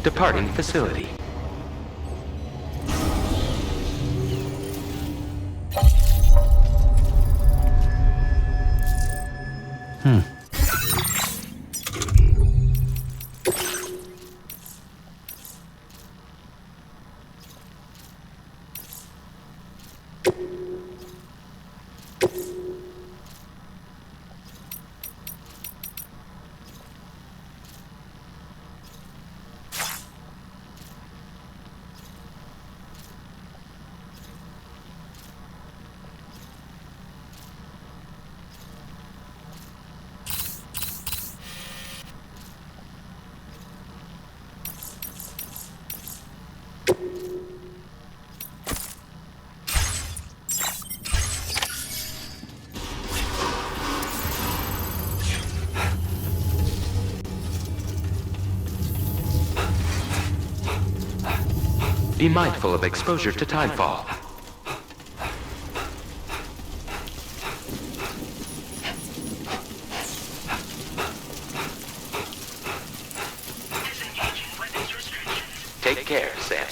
Departing facility. Be mindful of exposure to timefall. Take care, Sam.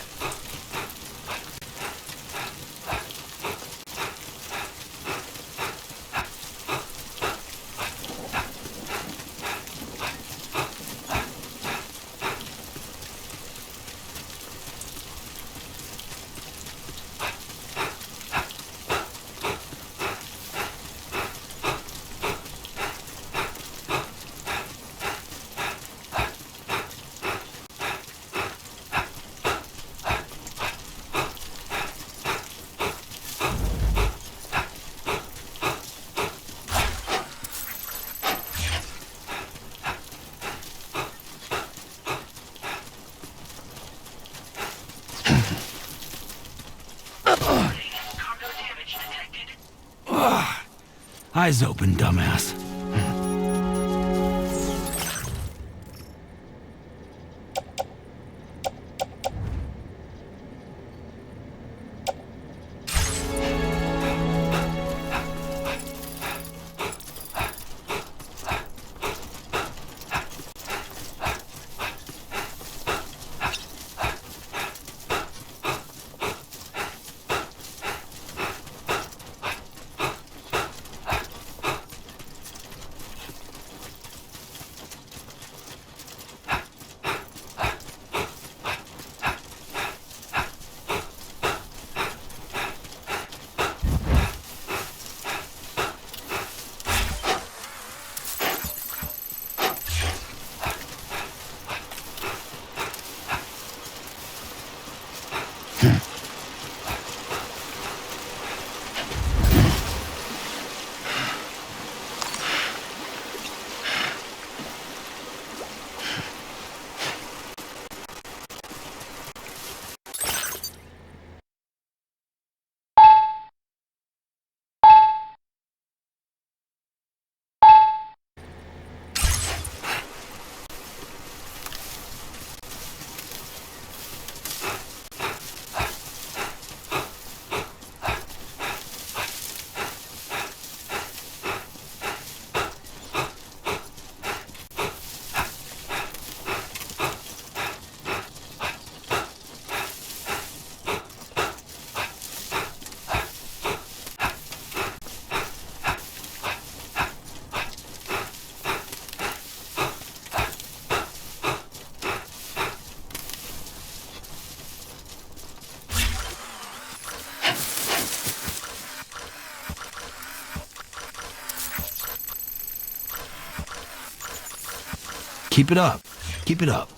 Eyes open, dumbass. Keep it up. Keep it up.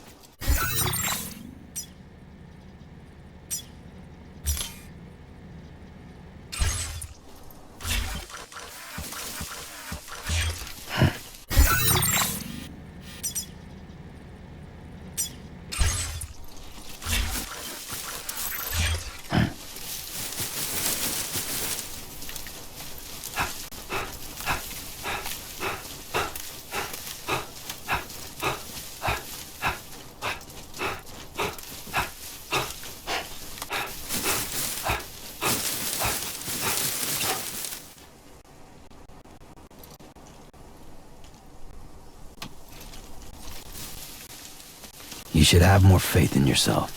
You should have more faith in yourself.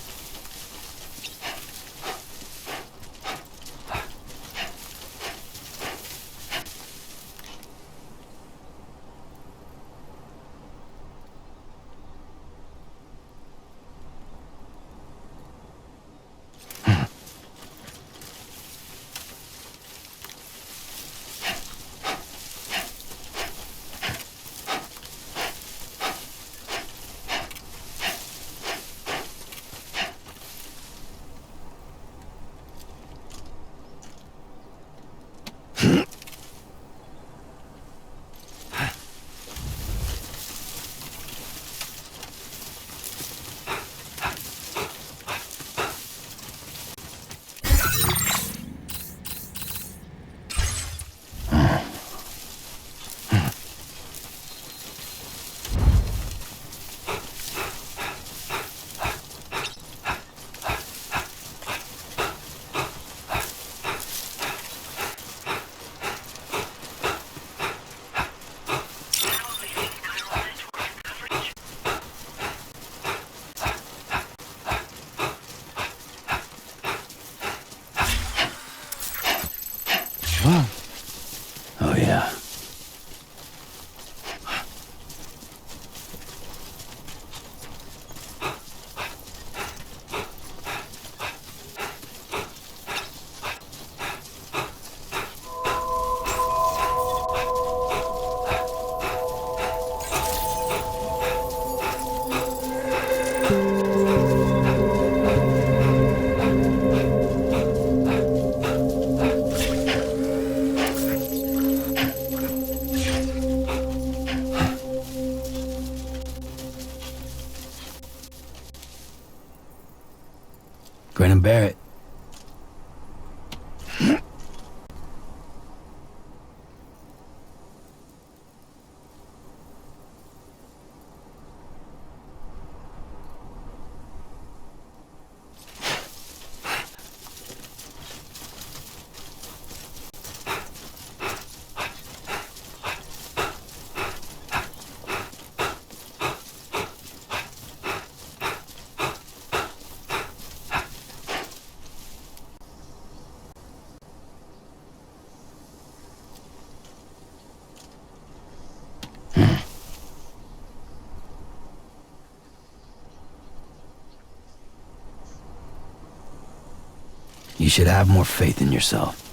Oh, yeah. Grin and bear it. You should have more faith in yourself.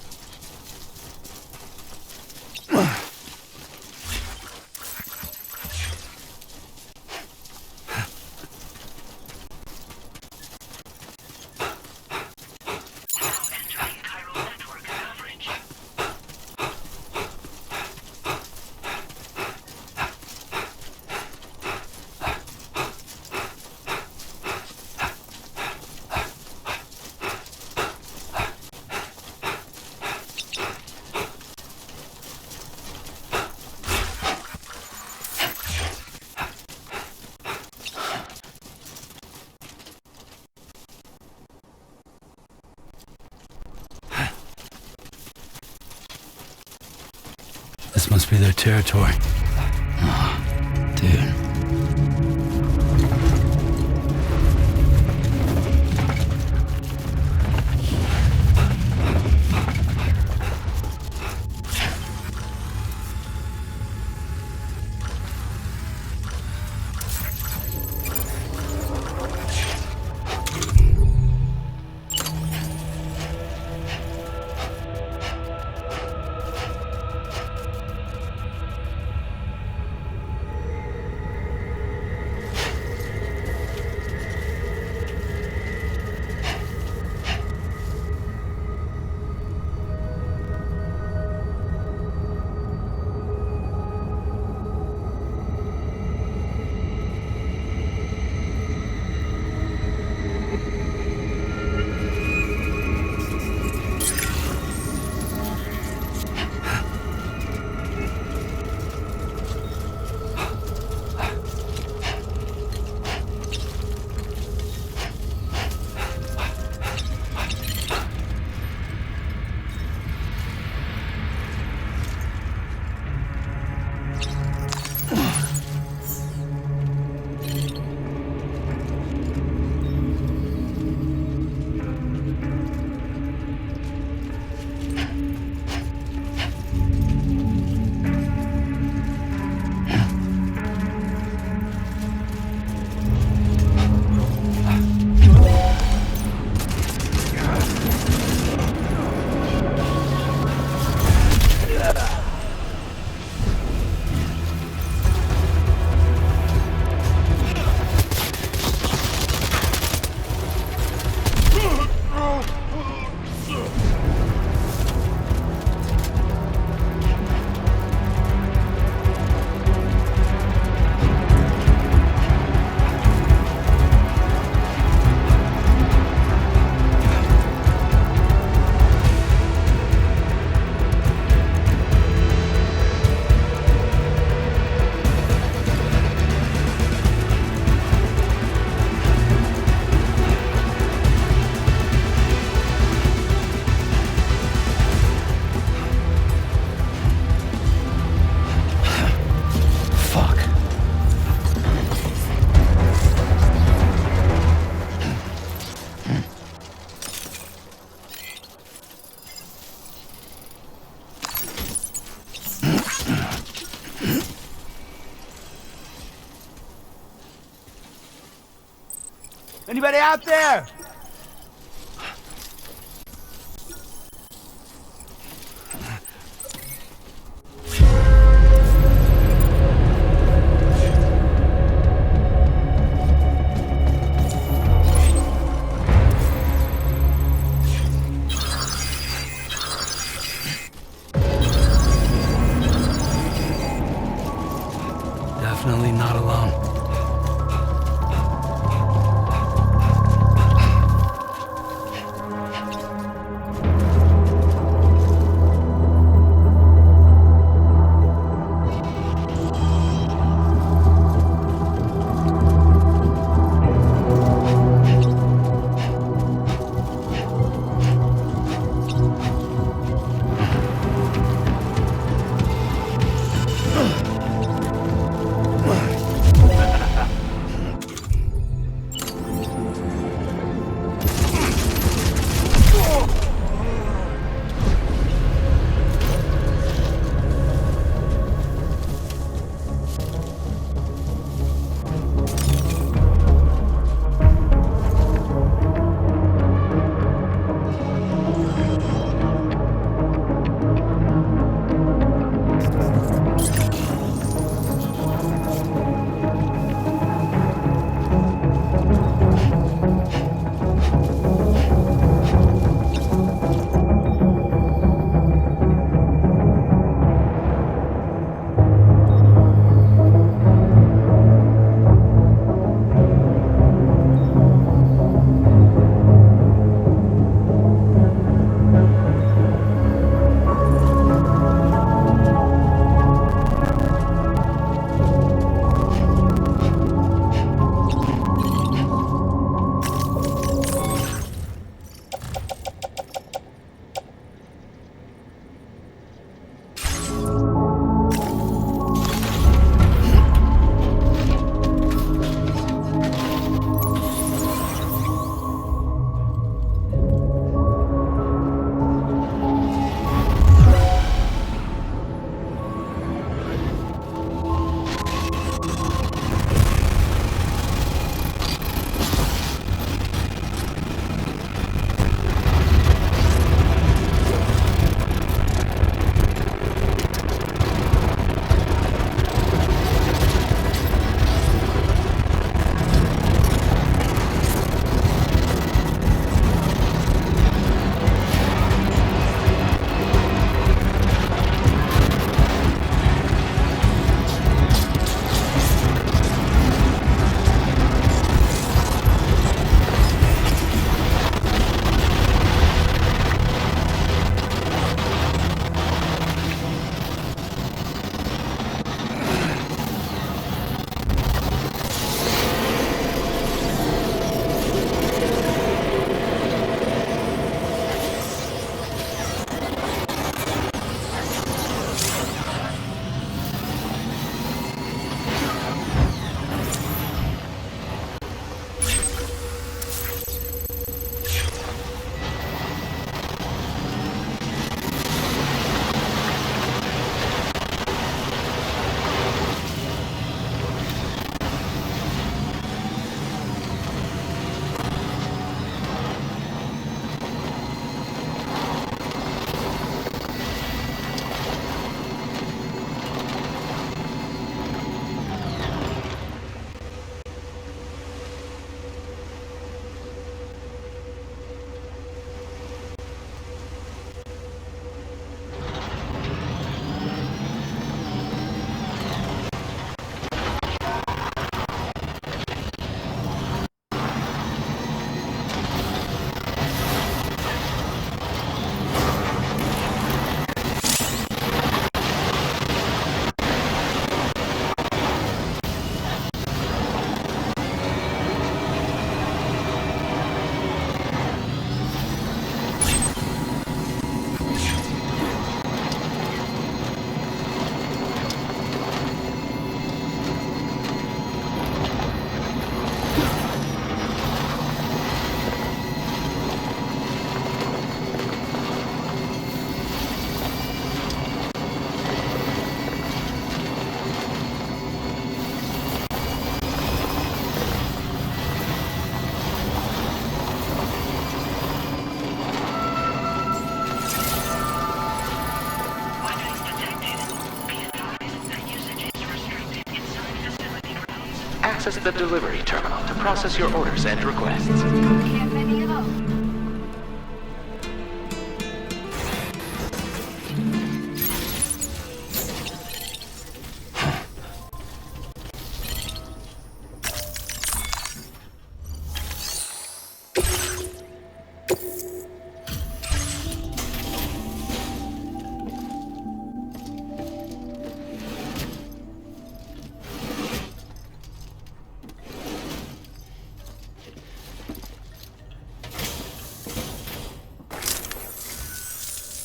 This must be their territory. Oh, dude. Anybody out there? Definitely not alone. access the delivery terminal to process your orders and requests.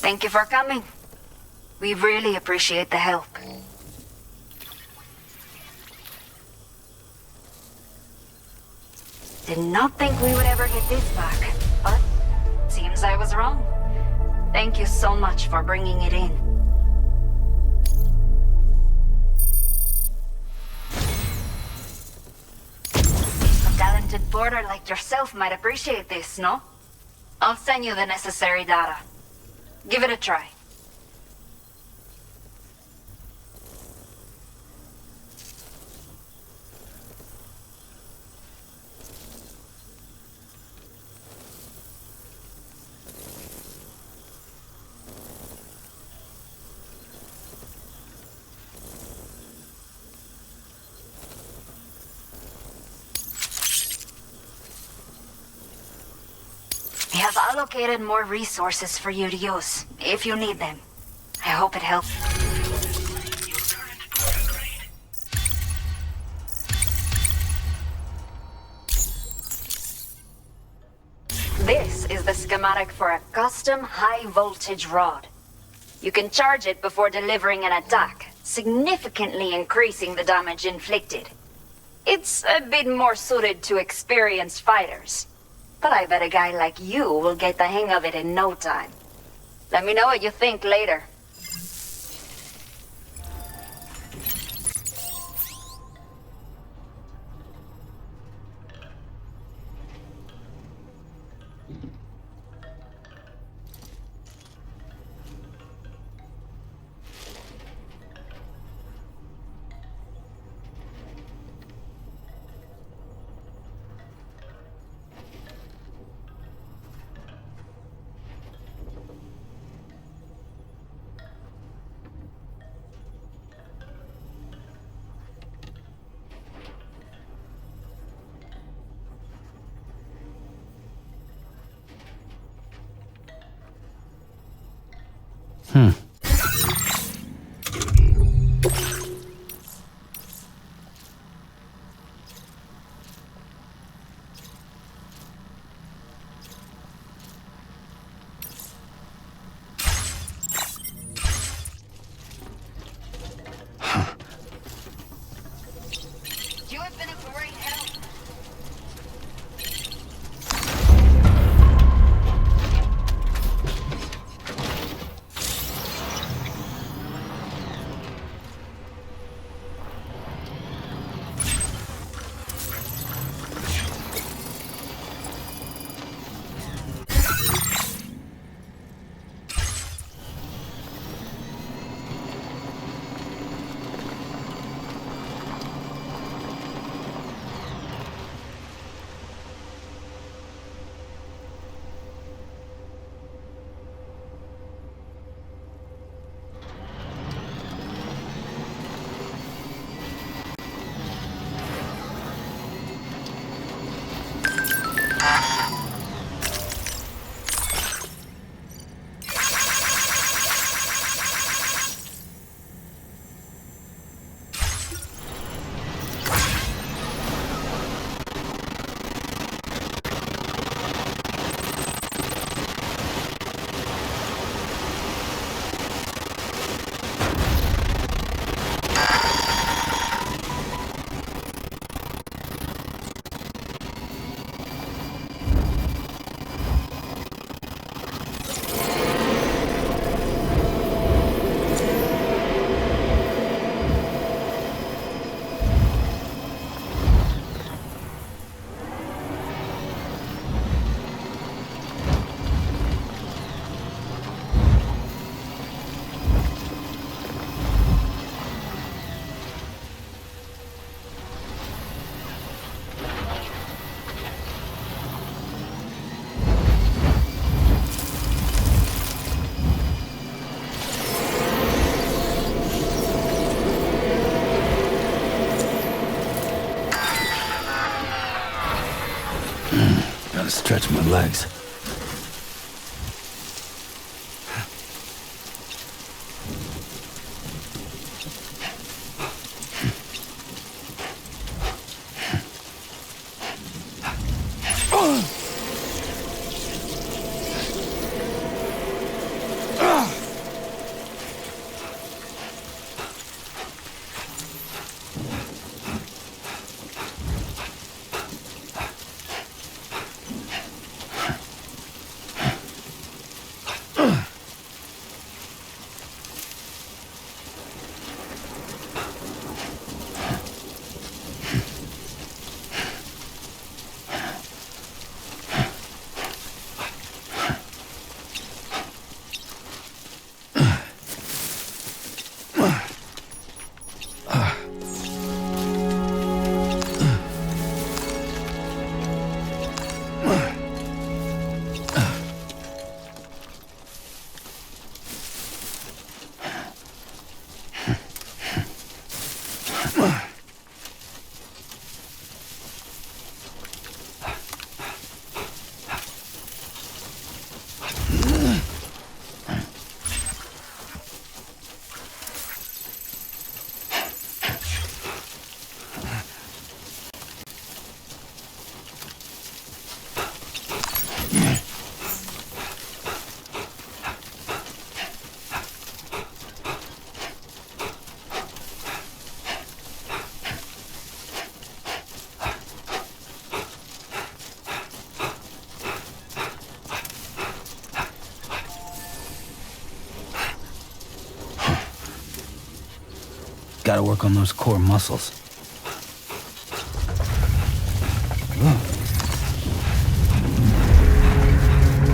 Thank you for coming. We really appreciate the help. Did not think we would ever get this back, but seems I was wrong. Thank you so much for bringing it in. A talented porter like yourself might appreciate this, no? I'll send you the necessary data. Give it a try. We have allocated more resources for you to use, if you need them. I hope it helps. This is the schematic for a custom high-voltage rod. You can charge it before delivering an attack, significantly increasing the damage inflicted. It's a bit more suited to experienced fighters. But I bet a guy like you will get the hang of it in no time. Let me know what you think later. You have been a great help. Stretch my legs. Gotta work on those core muscles.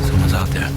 Someone's out there.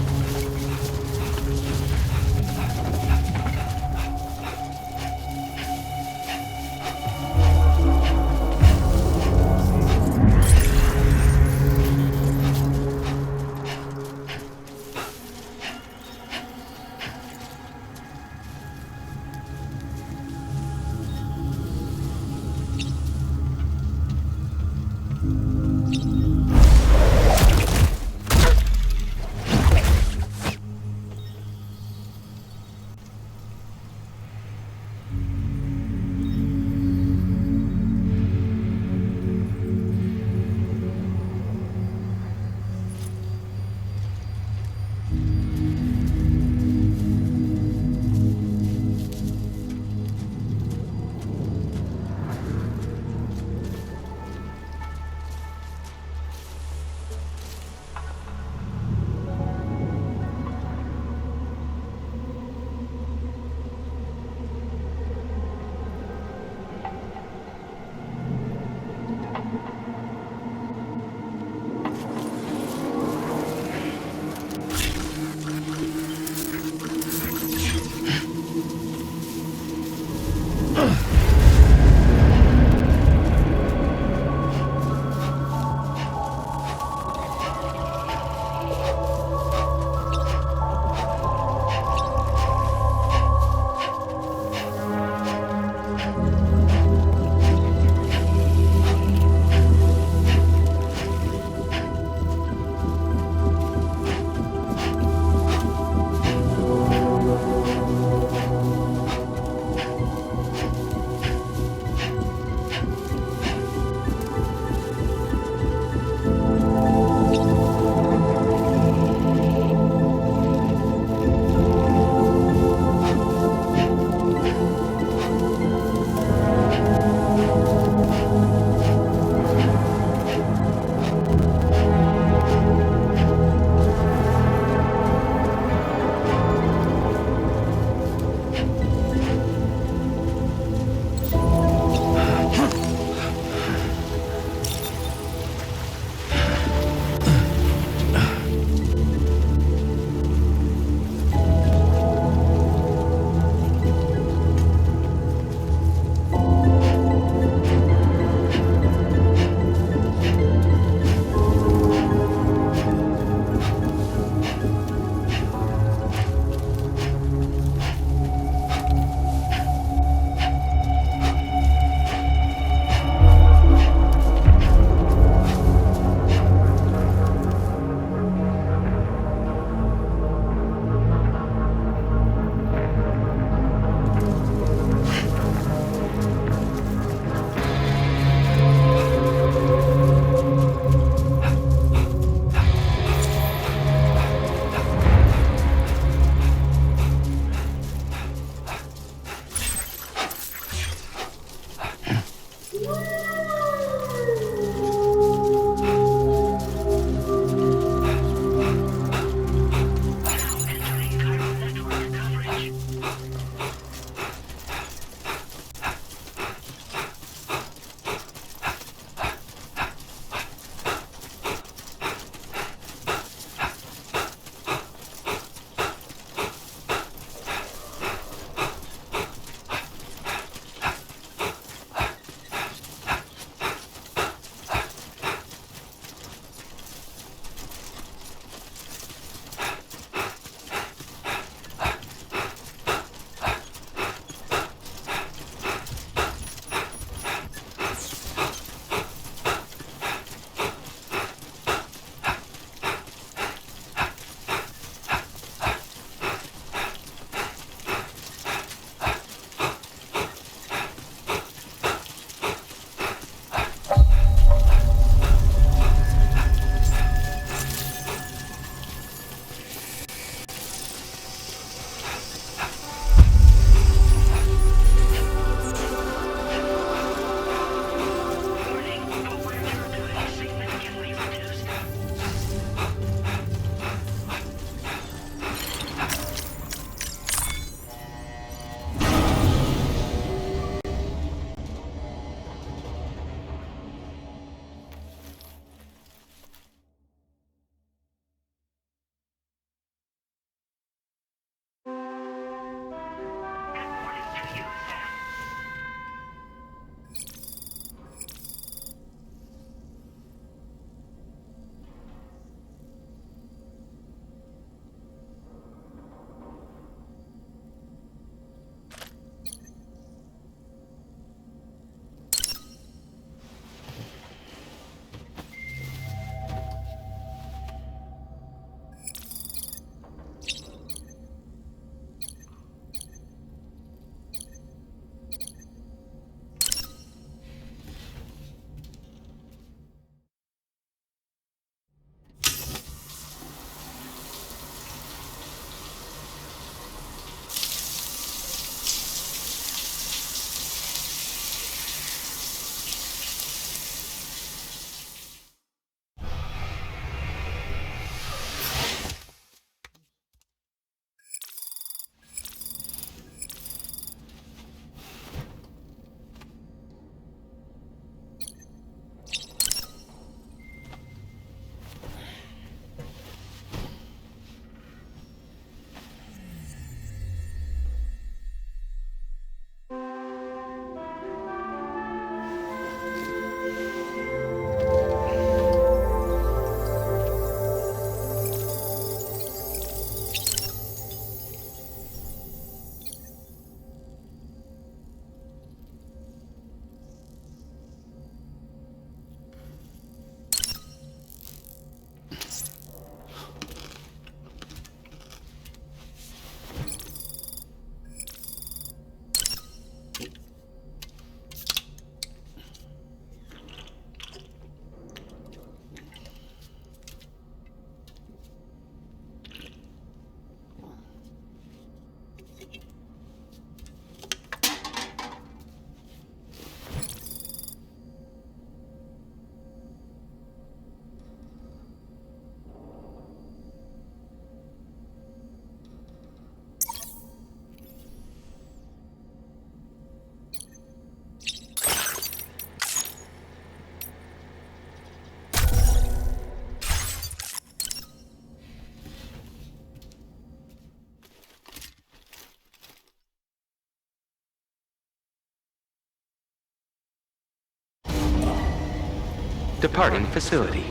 Departing facility.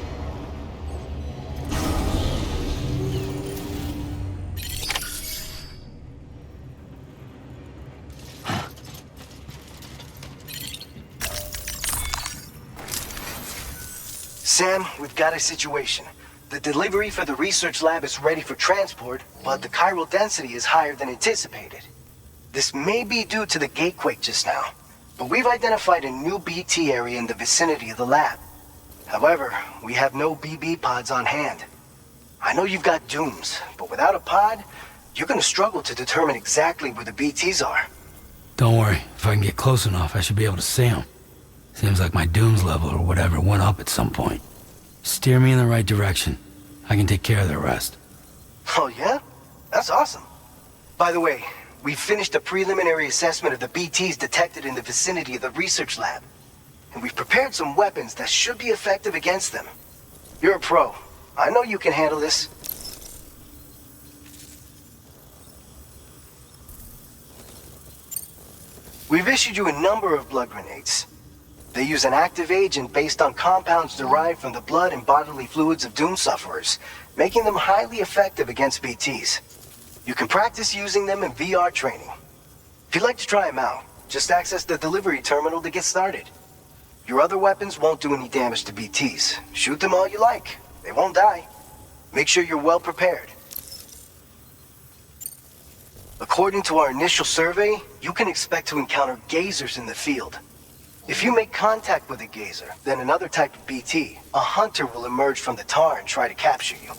Sam, we've got a situation. The delivery for the research lab is ready for transport, but the chiral density is higher than anticipated. This may be due to the gatequake just now, but we've identified a new BT area in the vicinity of the lab. However, we have no BB pods on hand. I know you've got dooms, but without a pod, you're gonna struggle to determine exactly where the BTs are. Don't worry. If I can get close enough, I should be able to see them. Seems like my dooms level or whatever went up at some point. Steer me in the right direction. I can take care of the rest. Oh, yeah? That's awesome. By the way, we've finished a preliminary assessment of the BTs detected in the vicinity of the research lab. And we've prepared some weapons that should be effective against them. You're a pro. I know you can handle this. We've issued you a number of blood grenades. They use an active agent based on compounds derived from the blood and bodily fluids of doom sufferers, making them highly effective against BTs. You can practice using them in VR training. If you'd like to try them out, just access the delivery terminal to get started. Your other weapons won't do any damage to BTs. Shoot them all you like. They won't die. Make sure you're well prepared. According to our initial survey, you can expect to encounter gazers in the field. If you make contact with a gazer, then another type of BT, a hunter will emerge from the tar and try to capture you.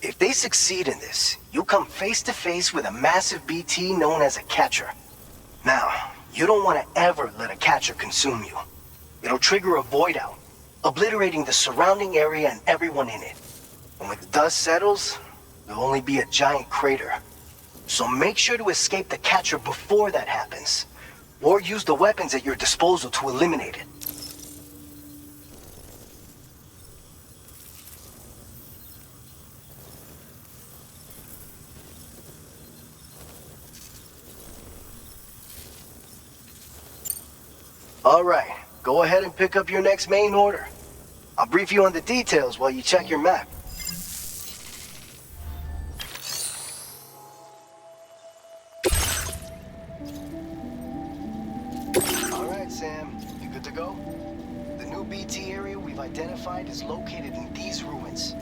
If they succeed in this, you'll come face to face with a massive BT known as a catcher. Now, you don't want to ever let a catcher consume you. It'll trigger a void out, obliterating the surrounding area and everyone in it. And when the dust settles, there'll only be a giant crater. So make sure to escape the catcher before that happens, or use the weapons at your disposal to eliminate it. All right, go ahead and pick up your next main order. I'll brief you on the details while you check your map. All right, Sam, you good to go? The new BT area we've identified is located in these ruins.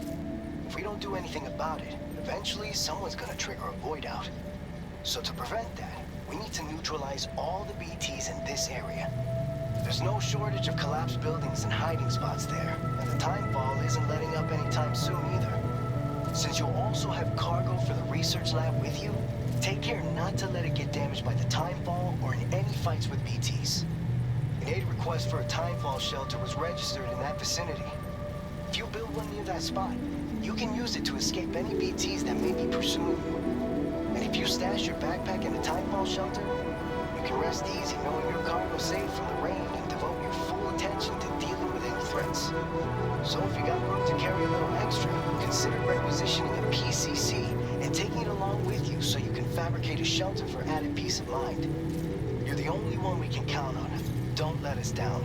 If we don't do anything about it, eventually someone's gonna trigger a void out. So to prevent that, we need to neutralize all the BTs in this area. There's no shortage of collapsed buildings and hiding spots there, and the timefall isn't letting up anytime soon either. Since you'll also have cargo for the research lab with you, take care not to let it get damaged by the timefall or in any fights with BTs. An aid request for a timefall shelter was registered in that vicinity. If you build one near that spot, you can use it to escape any BTs that may be pursuing you. And if you stash your backpack in a timefall shelter, you can rest easy knowing your cargo's safe from the rain and devote your full attention to dealing with any threats. So if you got room to carry a little extra, consider requisitioning a PCC and taking it along with you so you can fabricate a shelter for added peace of mind. You're the only one we can count on. Don't let us down.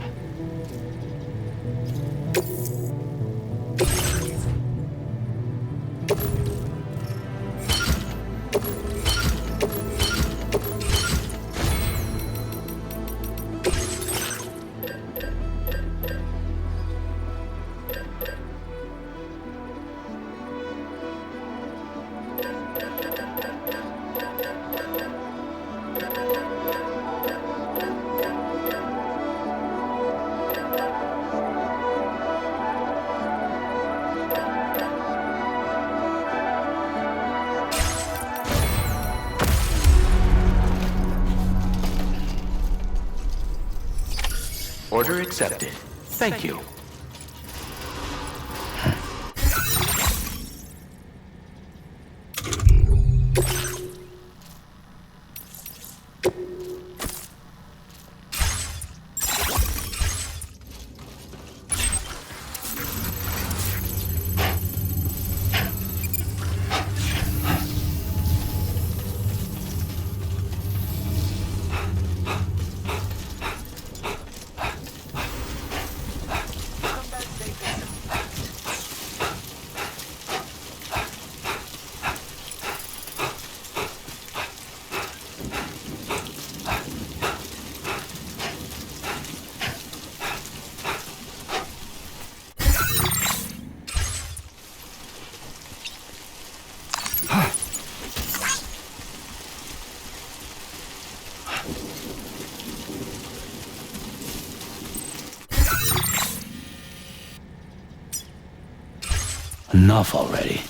Order accepted. Thank you. Enough already.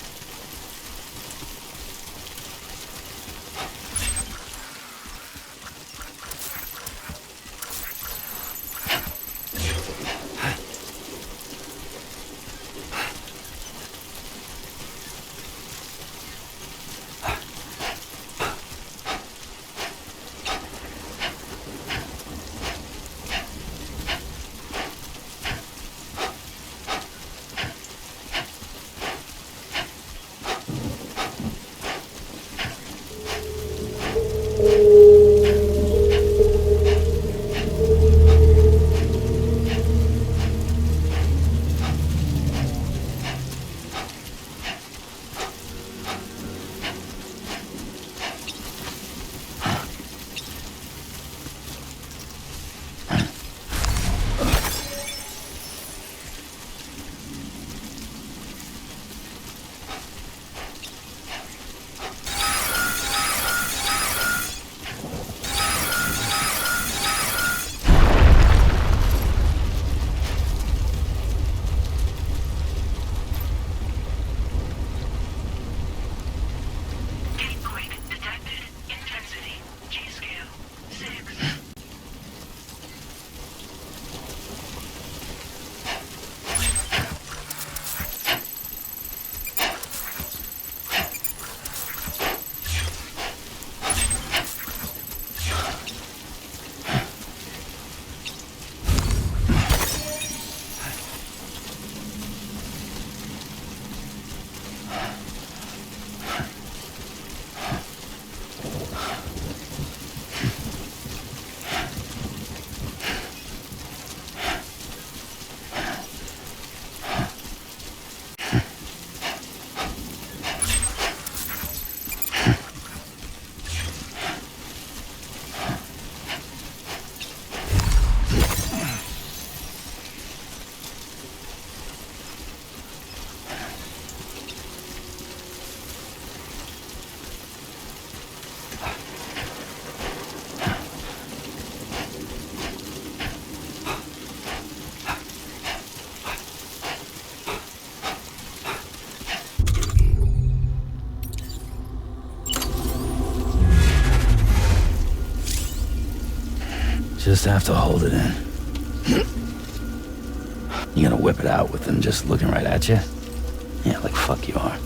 just have to hold it in. You gonna whip it out with them just looking right at you? Yeah, like fuck you are.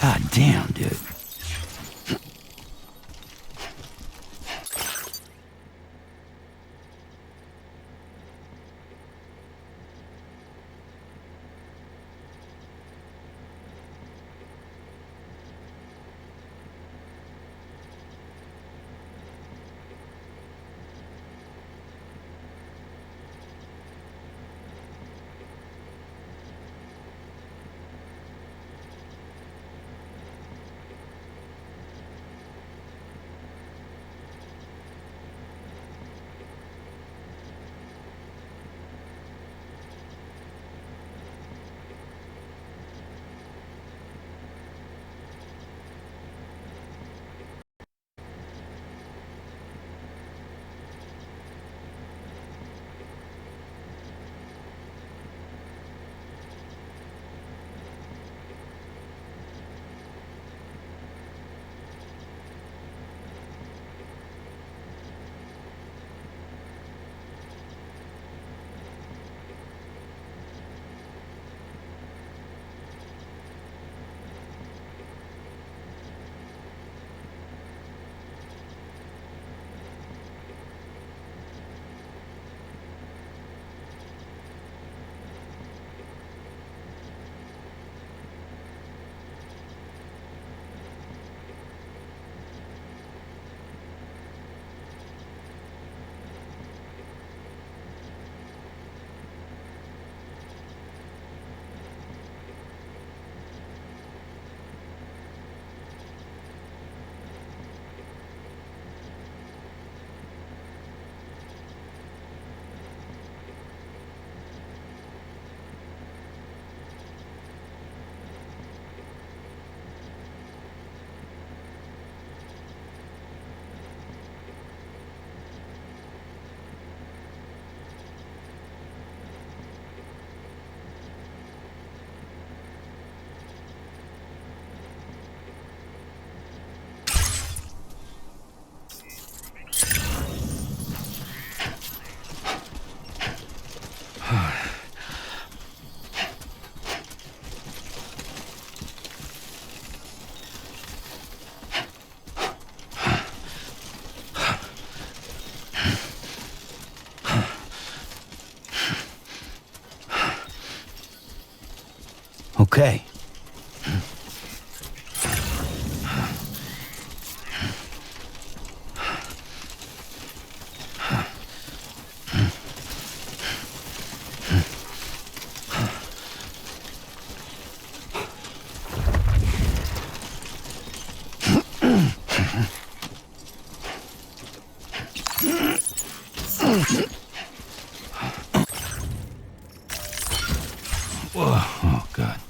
God damn, dude. Okay. Whoa, oh God.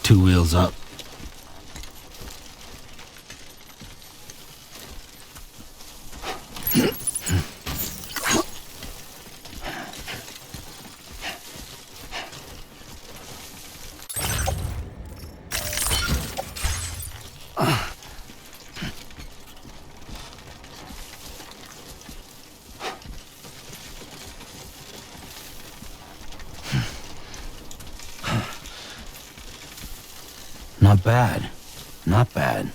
Two wheels up. Not bad. Not bad.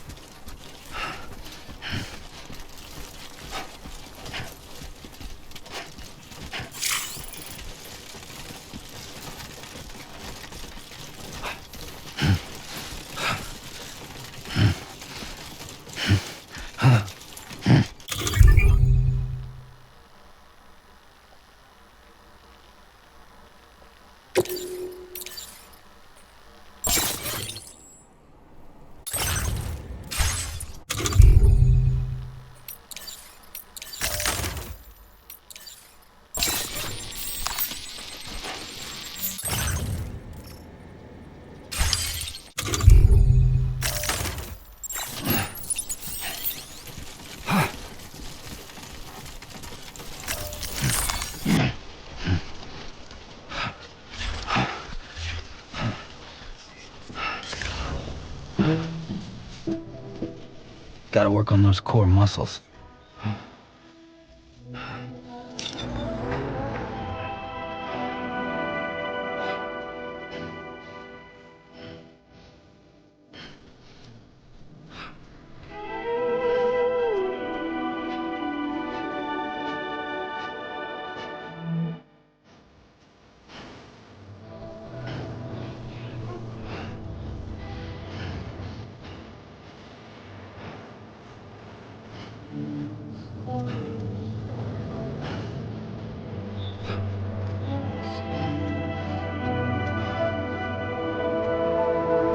Gotta work on those core muscles.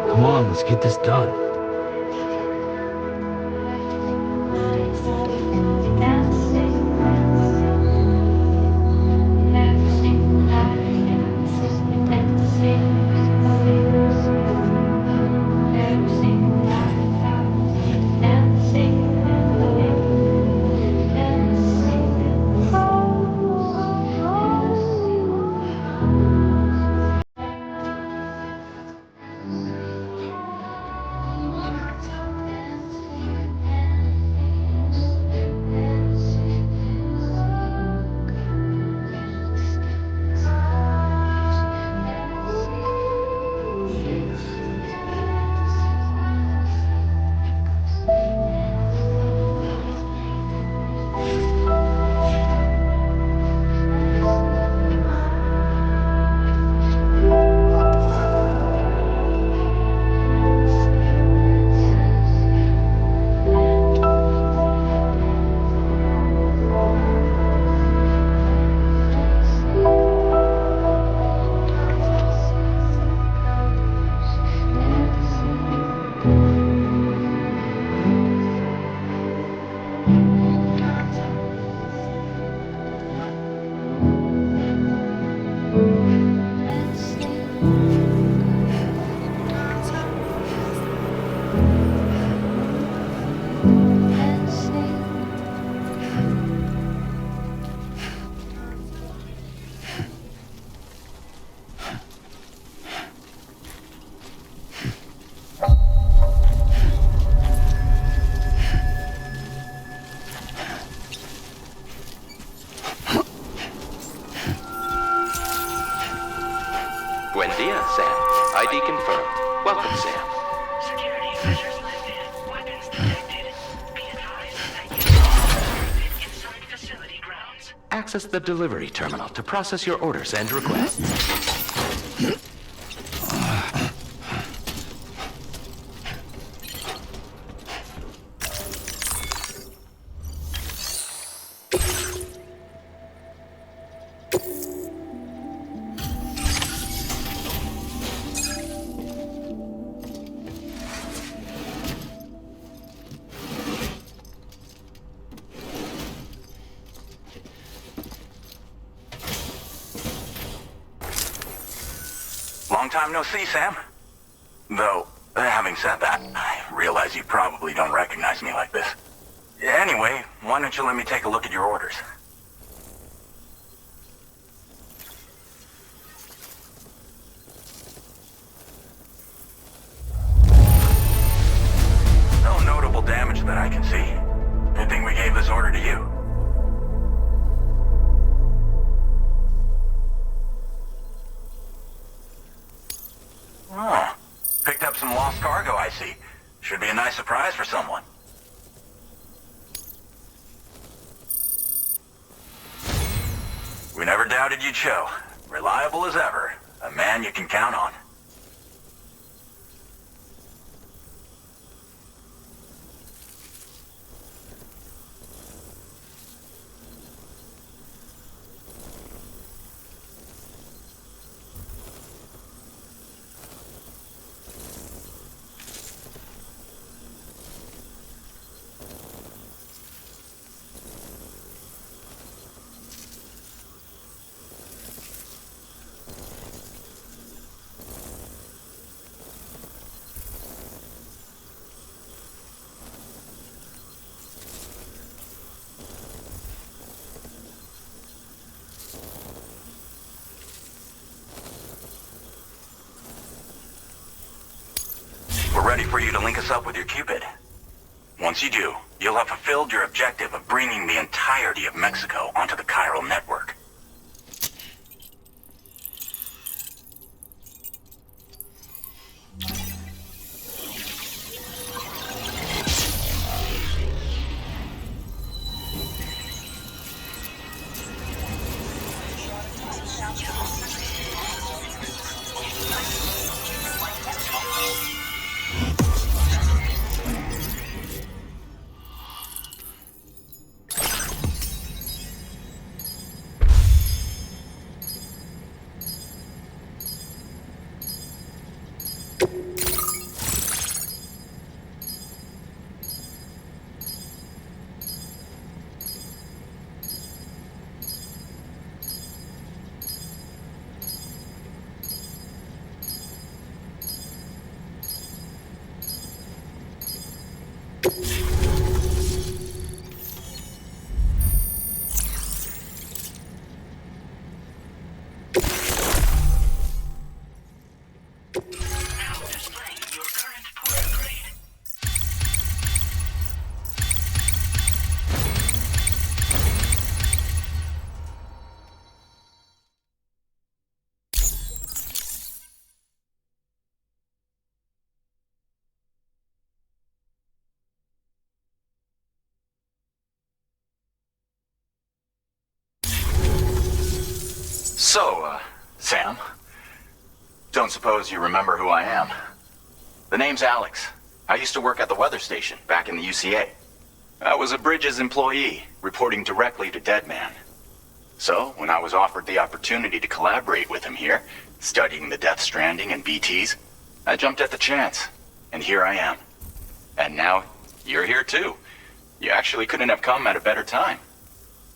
Come on, let's get this done. Buen dia, Sam. ID confirmed. Welcome, Sam. Security measures lifted. Weapons detected. Be advised that you are inside facility grounds. Access the delivery terminal to process your orders and requests. Long time no see, Sam. Though, having said that, I realize you probably don't recognize me like this. Anyway, why don't you let me take a look at your orders? No notable damage that I can see. Good thing we gave this order to you. Oh, picked up some lost cargo, I surprise for someone. We never doubted you'd show. Reliable as ever. A man you can count on. We're ready for you to link us up with your Cupid. Once you do, you'll have fulfilled your objective of bringing the entirety of Mexico onto the chiral network. So, Sam, don't suppose you remember who I am? The name's Alex. I used to work at the weather station back in the UCA. I was a Bridges employee, reporting directly to Deadman. So, when I was offered the opportunity to collaborate with him here, studying the Death Stranding and BTs, I jumped at the chance, and here I am. And now, you're here too. You actually couldn't have come at a better time.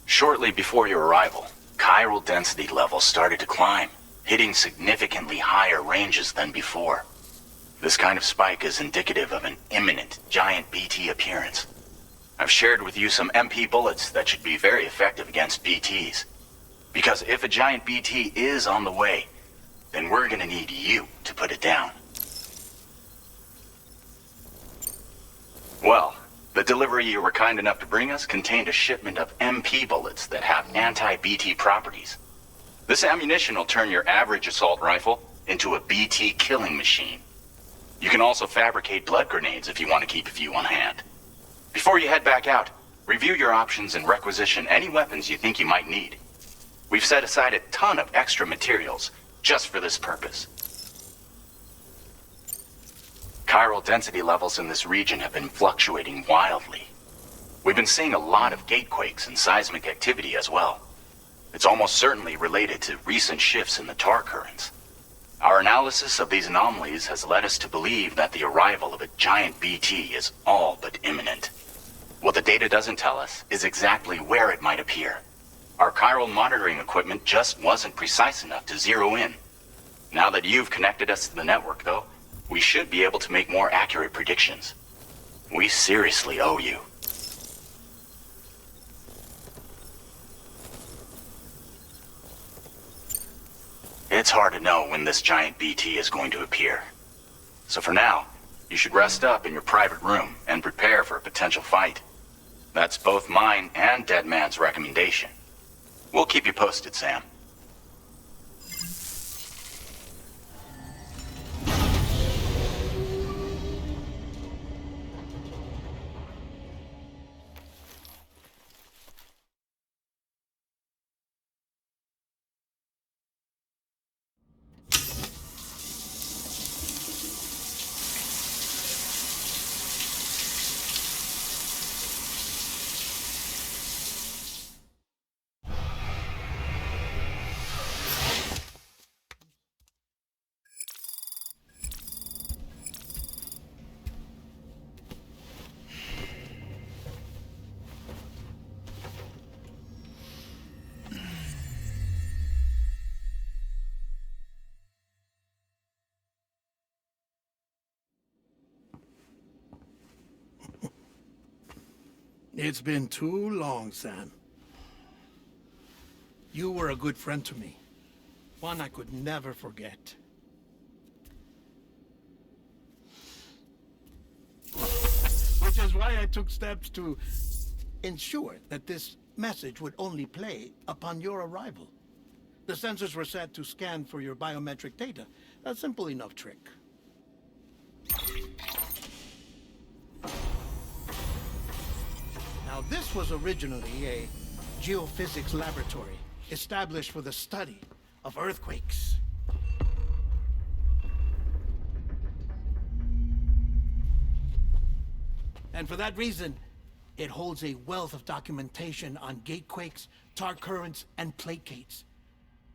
Shortly before your arrival, chiral density levels started to climb, hitting significantly higher ranges than before. This kind of spike is indicative of an imminent giant BT appearance. I've shared with you some MP bullets that should be very effective against BTs. Because if a giant BT is on the way, then we're gonna need you to put it down. Well, the delivery you were kind enough to bring us contained a shipment of MP bullets that have anti-BT properties. This ammunition will turn your average assault rifle into a BT killing machine. You can also fabricate blood grenades if you want to keep a few on hand. Before you head back out, review your options and requisition any weapons you think you might need. We've set aside a ton of extra materials just for this purpose. Chiral density levels in this region have been fluctuating wildly. We've been seeing a lot of gatequakes and seismic activity as well. It's almost certainly related to recent shifts in the tar currents. Our analysis of these anomalies has led us to believe that the arrival of a giant BT is all but imminent. What the data doesn't tell us is exactly where it might appear. Our chiral monitoring equipment just wasn't precise enough to zero in. Now that you've connected us to the network, though, we should be able to make more accurate predictions. We seriously owe you. It's hard to know when this giant BT is going to appear. So for now, you should rest up in your private room and prepare for a potential fight. That's both mine and Deadman's recommendation. We'll keep you posted, Sam. It's been too long, Sam. You were a good friend to me. One I could never forget. Which is why I took steps to ensure that this message would only play upon your arrival. The sensors were set to scan for your biometric data. A simple enough trick. Now, this was originally a geophysics laboratory established for the study of earthquakes. And for that reason, it holds a wealth of documentation on gatequakes, tar currents, and placates.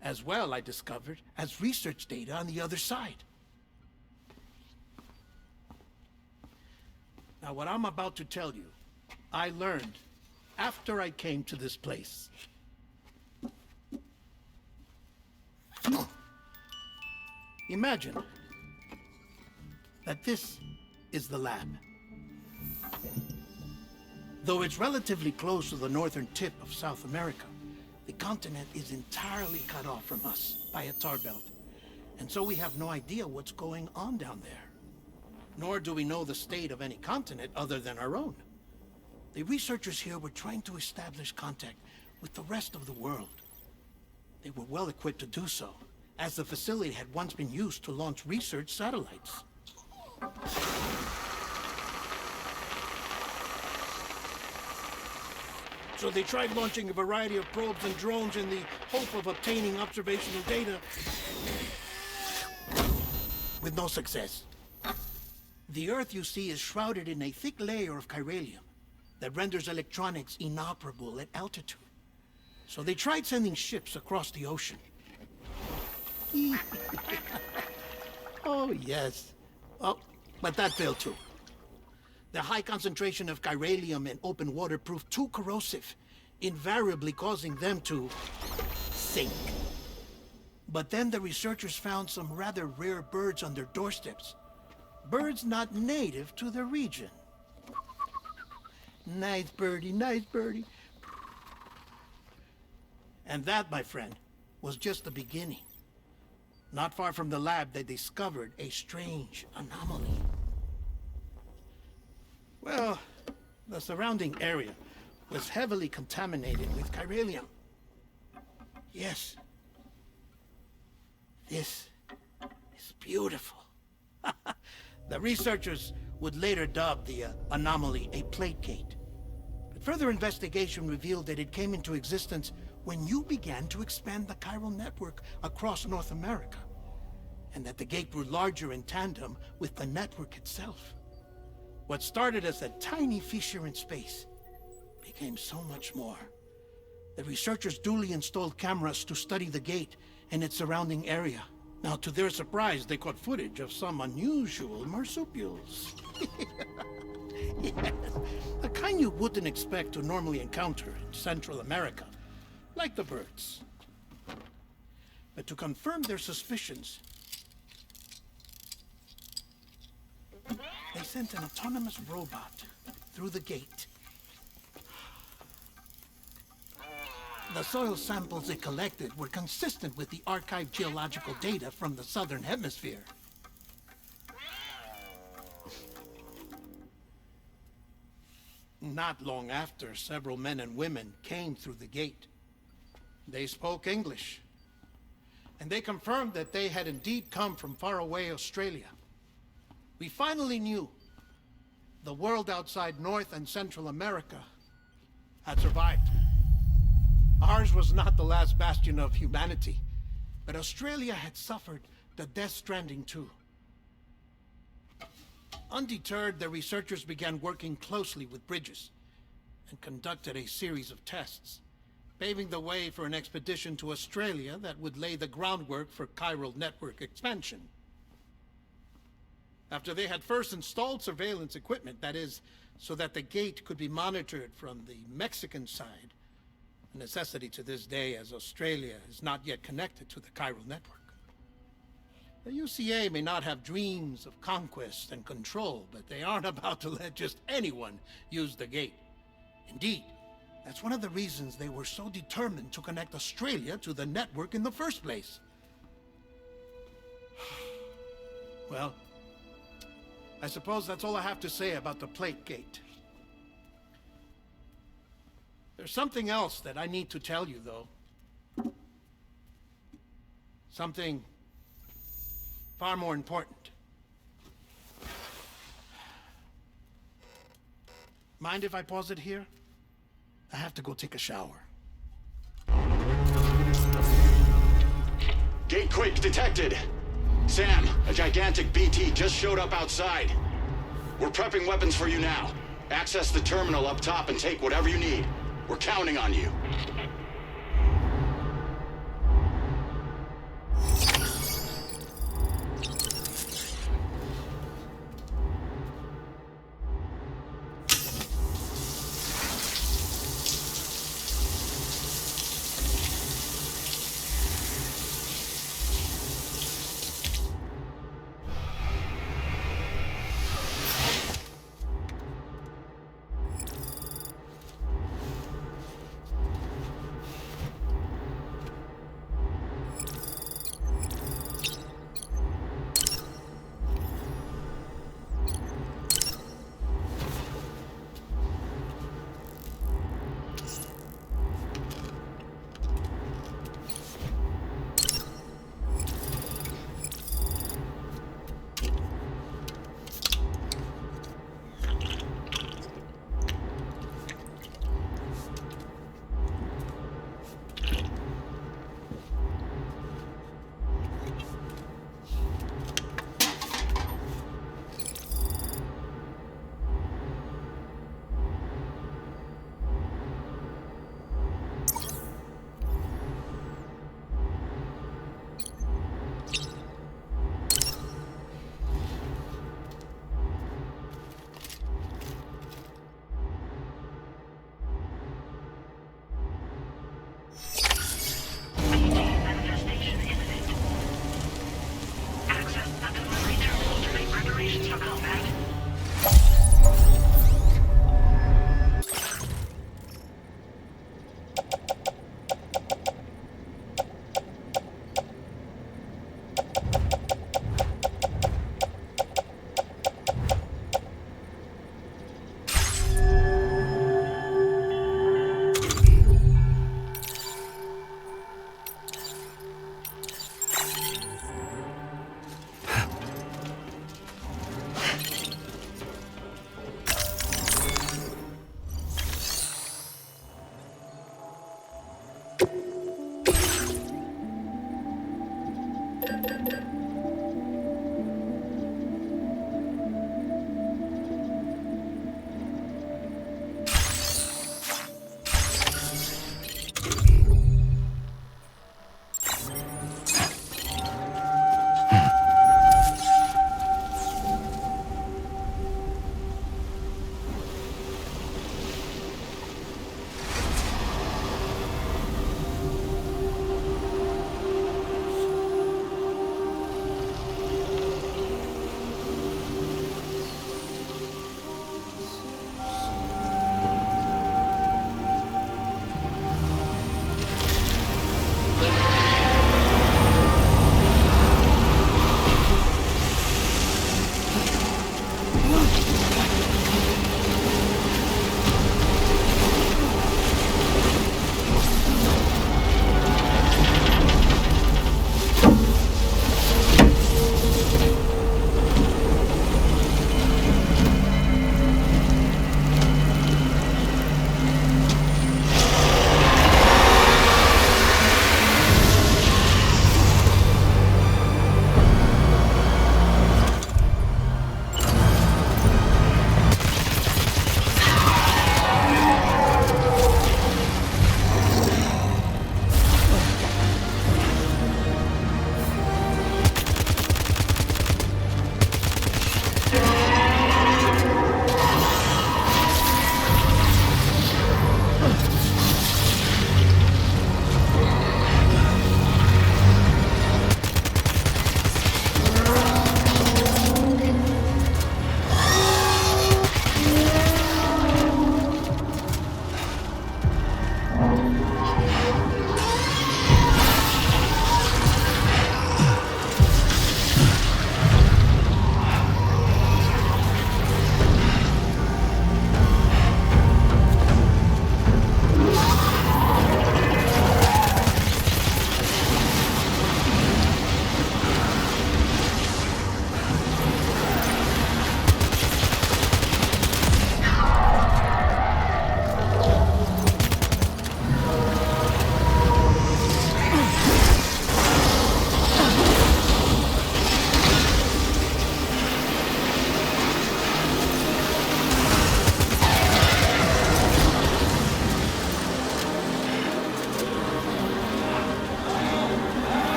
As well, I discovered, as research data on the other side. Now, what I'm about to tell you, I learned after I came to this place. Imagine that this is the lab. Though it's relatively close to the northern tip of South America, the continent is entirely cut off from us by a tar belt. And so we have no idea what's going on down there. Nor do we know the state of any continent other than our own. The researchers here were trying to establish contact with the rest of the world. They were well equipped to do so, as the facility had once been used to launch research satellites. So they tried launching a variety of probes and drones in the hope of obtaining observational data, with no success. The Earth, you see, is shrouded in a thick layer of chiralium that renders electronics inoperable at altitude. So they tried sending ships across the ocean. Oh, yes. Oh, but that failed too. The high concentration of chiralium in open water proved too corrosive, invariably causing them to sink. But then the researchers found some rather rare birds on their doorsteps. Birds not native to the region. Nice birdie, nice birdie. And that, my friend, was just the beginning. Not far from the lab, they discovered a strange anomaly. Well, the surrounding area was heavily contaminated with chiralium. Yes. This is beautiful. The researchers would later dub the anomaly a plate gate. But further investigation revealed that it came into existence when you began to expand the chiral network across North America, and that the gate grew larger in tandem with the network itself. What started as a tiny fissure in space became so much more. The researchers duly installed cameras to study the gate and its surrounding area. Now, to their surprise, they caught footage of some unusual marsupials. Yes, the kind you wouldn't expect to normally encounter in Central America, like the birds. But to confirm their suspicions, they sent an autonomous robot through the gate. The soil samples it collected were consistent with the archived geological data from the southern hemisphere. Not long after, several men and women came through the gate. They spoke English, and they confirmed that they had indeed come from faraway Australia. We finally knew the world outside North and Central America had survived. Ours was not the last bastion of humanity, but Australia had suffered the death stranding too. Undeterred, the researchers began working closely with Bridges and conducted a series of tests, paving the way for an expedition to Australia that would lay the groundwork for chiral network expansion. After they had first installed surveillance equipment, that is, so that the gate could be monitored from the Mexican side, a necessity to this day as Australia is not yet connected to the chiral network. The UCA may not have dreams of conquest and control, but they aren't about to let just anyone use the gate. Indeed, that's one of the reasons they were so determined to connect Australia to the network in the first place. Well, I suppose that's all I have to say about the plate gate. There's something else that I need to tell you, though. Something far more important. Mind if I pause it here? I have to go take a shower. Gate quake detected. Sam, a gigantic BT just showed up outside. We're prepping weapons for you now. Access the terminal up top and take whatever you need. We're counting on you.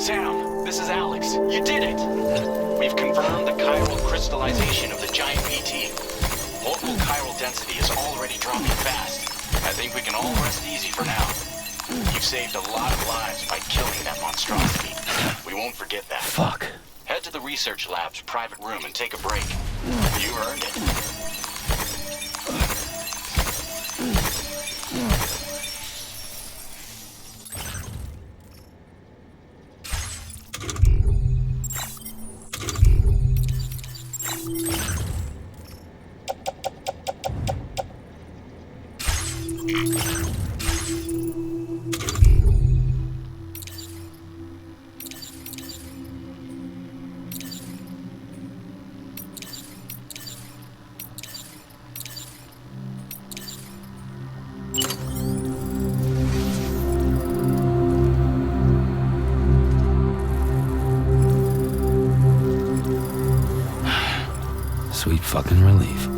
Sam, this is Alex. You did it! We've confirmed the chiral crystallization of the giant BT. Local chiral density is already dropping fast. I think we can all rest easy for now. You've saved a lot of lives by killing that monstrosity. We won't forget that. Fuck. Head to the research lab's private room and take a break. You earned it. Sweet fucking relief.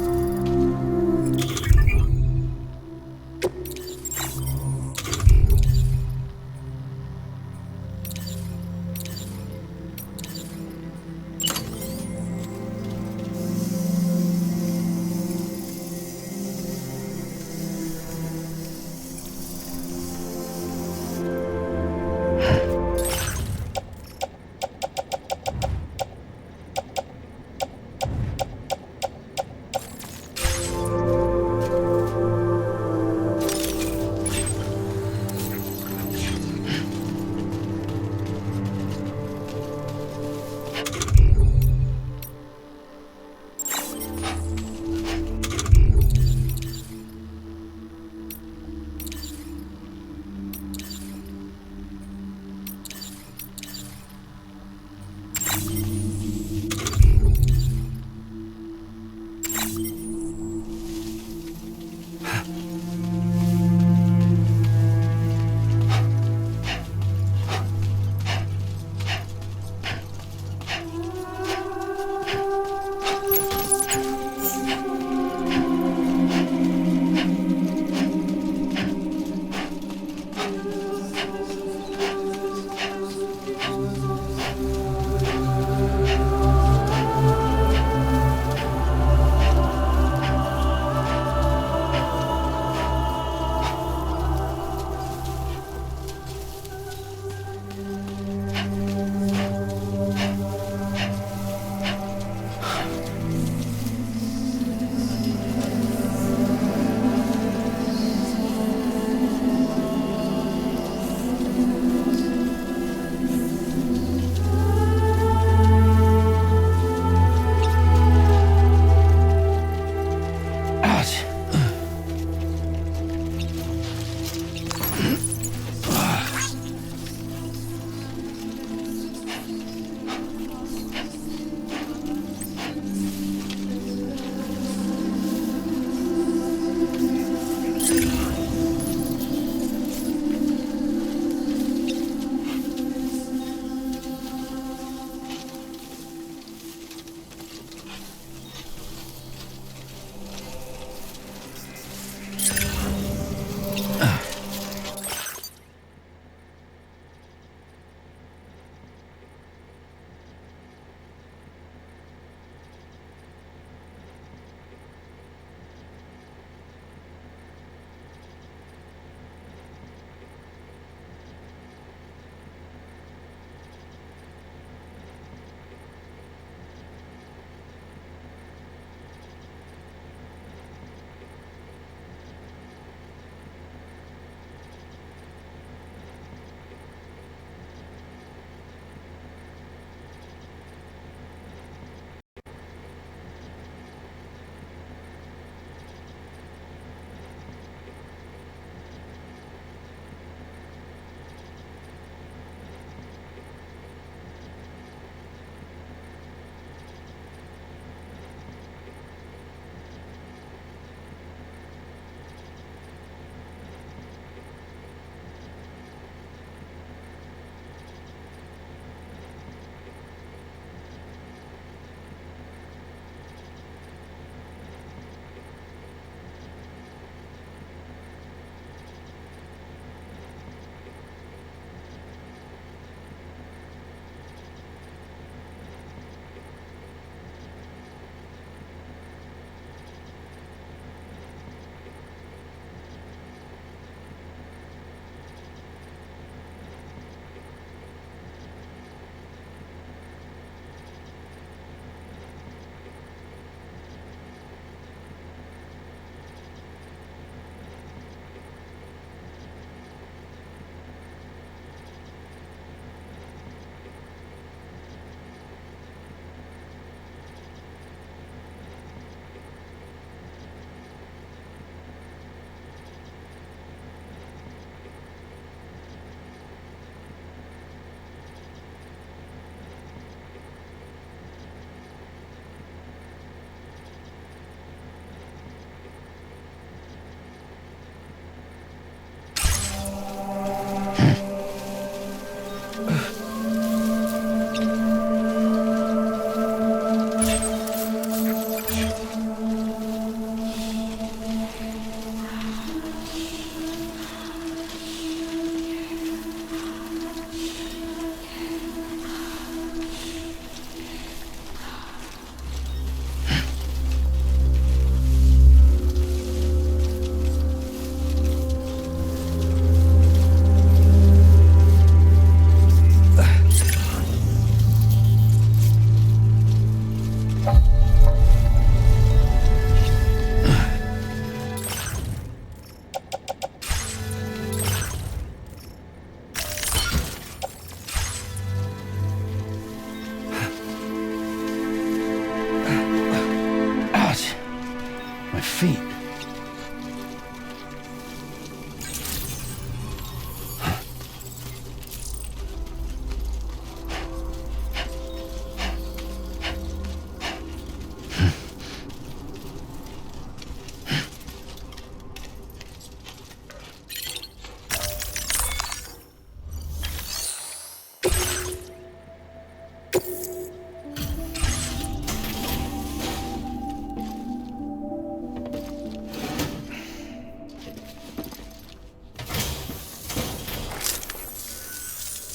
Feet.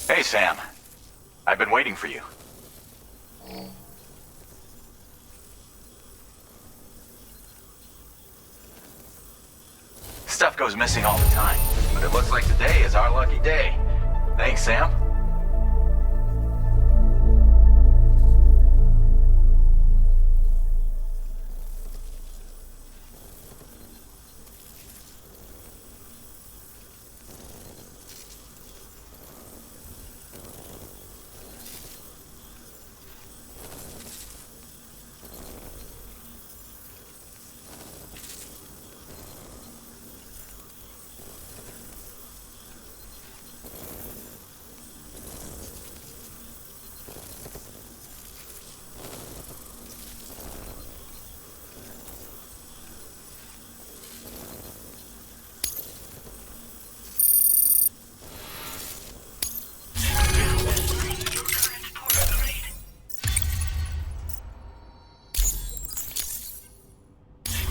Hey, Sam. I've been waiting for you. Stuff goes missing all the time, but it looks like today is our lucky day. Thanks, Sam.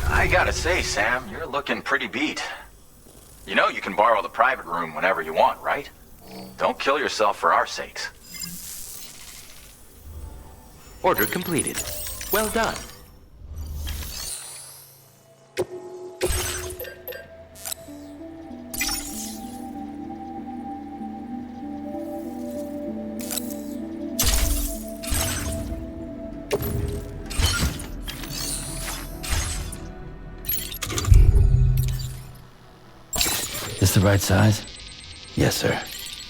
I gotta say, Sam, you're looking pretty beat. You know you can borrow the private room whenever you want, right? Don't kill yourself for our sakes. Order completed. Well done. This the right size? Yes, sir.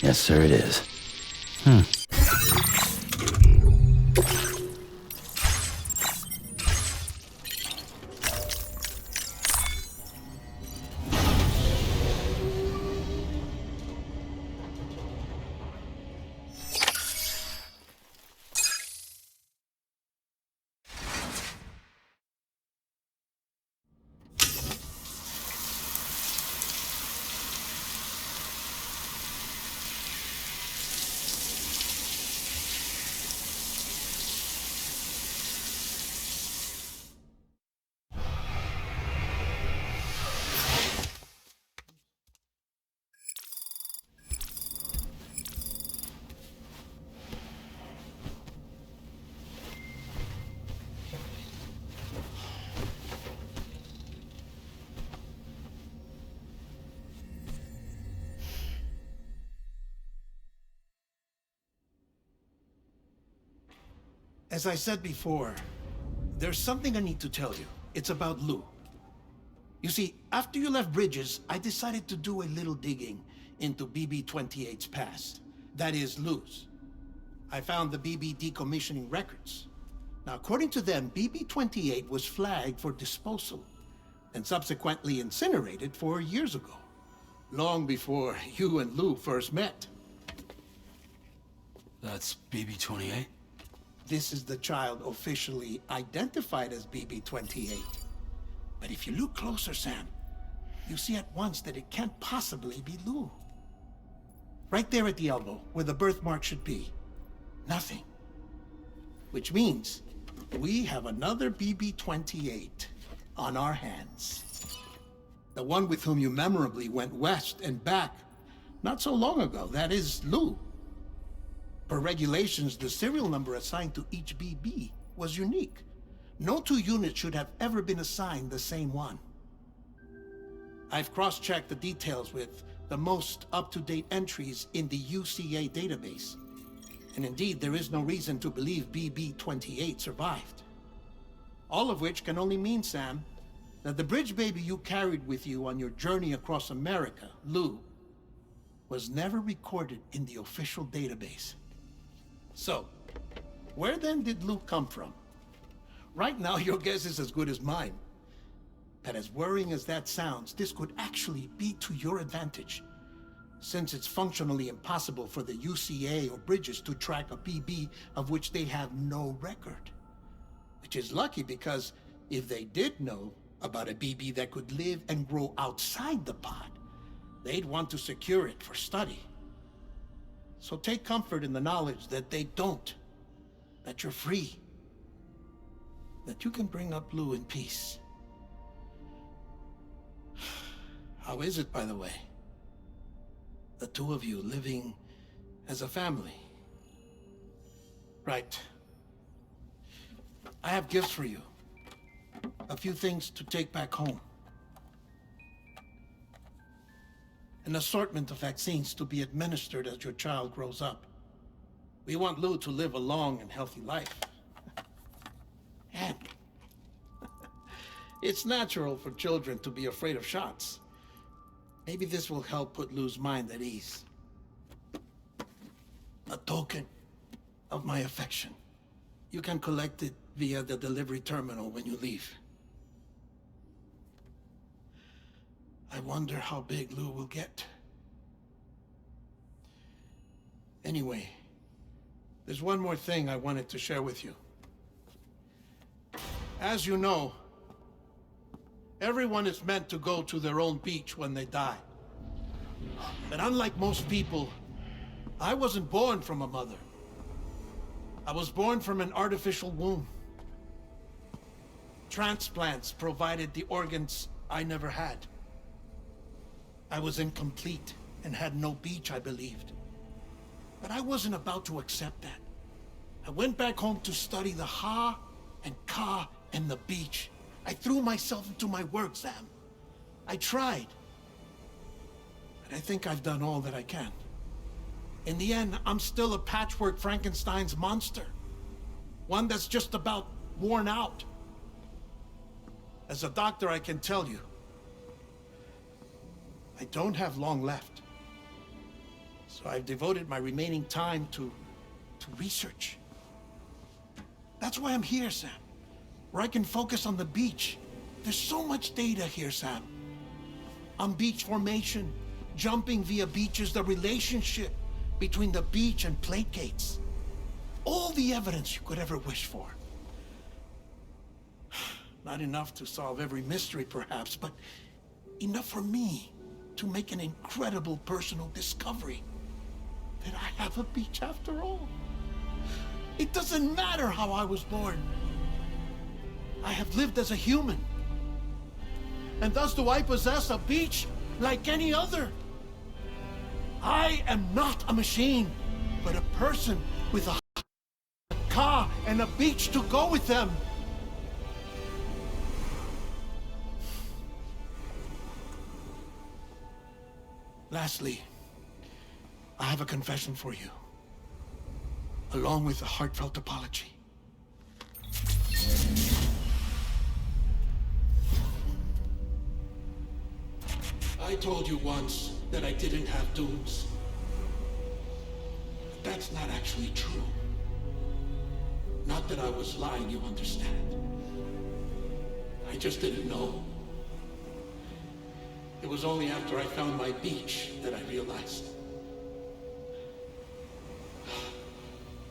Yes, sir, it is. As I said before, there's something I need to tell you. It's about Lou. You see, after you left Bridges, I decided to do a little digging into BB-28's past. That is, Lou's. I found the BB decommissioning records. Now, according to them, BB-28 was flagged for disposal and subsequently incinerated 4 years ago, long before you and Lou first met. That's BB-28? This is the child officially identified as BB-28. But if you look closer, Sam, you see at once that it can't possibly be Lou. Right there at the elbow, where the birthmark should be. Nothing. Which means we have another BB-28 on our hands. The one with whom you memorably went west and back not so long ago. That is Lou. Per regulations, the serial number assigned to each BB was unique. No two units should have ever been assigned the same one. I've cross-checked the details with the most up-to-date entries in the UCA database. And indeed, there is no reason to believe BB-28 survived. All of which can only mean, Sam, that the bridge baby you carried with you on your journey across America, Lou, was never recorded in the official database. So, where then did Lou come from? Right now, your guess is as good as mine. But as worrying as that sounds, this could actually be to your advantage, since it's functionally impossible for the UCA or Bridges to track a BB of which they have no record. Which is lucky, because if they did know about a BB that could live and grow outside the pod, they'd want to secure it for study. So take comfort in the knowledge that they don't, that you're free, that you can bring up Lou in peace. How is it, by the way? The two of you living as a family. Right. I have gifts for you. A few things to take back home. An assortment of vaccines to be administered as your child grows up. We want Lou to live a long and healthy life. And it's natural for children to be afraid of shots. Maybe this will help put Lou's mind at ease. A token of my affection. You can collect it via the delivery terminal when you leave. I wonder how big Lou will get. Anyway, there's one more thing I wanted to share with you. As you know, everyone is meant to go to their own beach when they die. But unlike most people, I wasn't born from a mother. I was born from an artificial womb. Transplants provided the organs I never had. I was incomplete and had no beach, I believed. But I wasn't about to accept that. I went back home to study the Ha and Ka and the beach. I threw myself into my work, Sam. I tried. But I think I've done all that I can. In the end, I'm still a patchwork Frankenstein's monster. One that's just about worn out. As a doctor, I can tell you, I don't have long left. So I've devoted my remaining time to research. That's why I'm here, Sam. Where I can focus on the beach. There's so much data here, Sam. On beach formation, jumping via beaches, the relationship between the beach and plate gates. All the evidence you could ever wish for. Not enough to solve every mystery, perhaps, but enough for me to make an incredible personal discovery. That I have a beach after all. It doesn't matter how I was born. I have lived as a human. And thus do I possess a beach like any other. I am not a machine, but a person with a car and a beach to go with them. Lastly, I have a confession for you, along with a heartfelt apology. I told you once that I didn't have dooms. But that's not actually true. Not that I was lying, you understand. I just didn't know. It was only after I found my beach that I realized.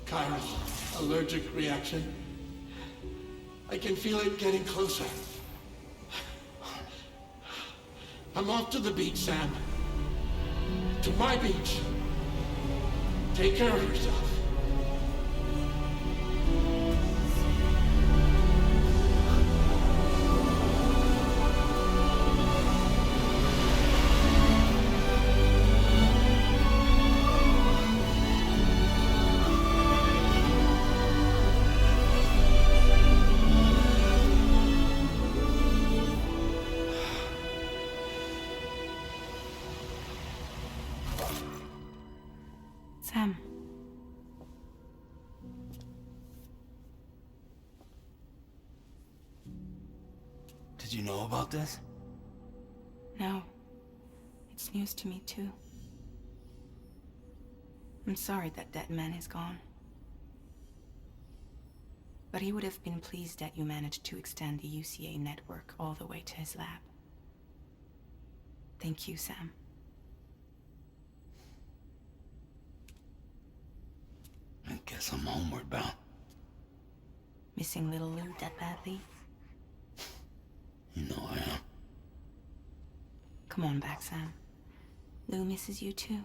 Chiral allergic reaction. I can feel it getting closer. I'm off to the beach, Sam. To my beach. Take care of yourself. Sam. Did you know about this? No. It's news to me, too. I'm sorry that that man is gone. But he would have been pleased that you managed to extend the UCA network all the way to his lab. Thank you, Sam. I guess I'm homeward bound. Missing little Lou that badly? You know I am. Come on back, Sam. Lou misses you too.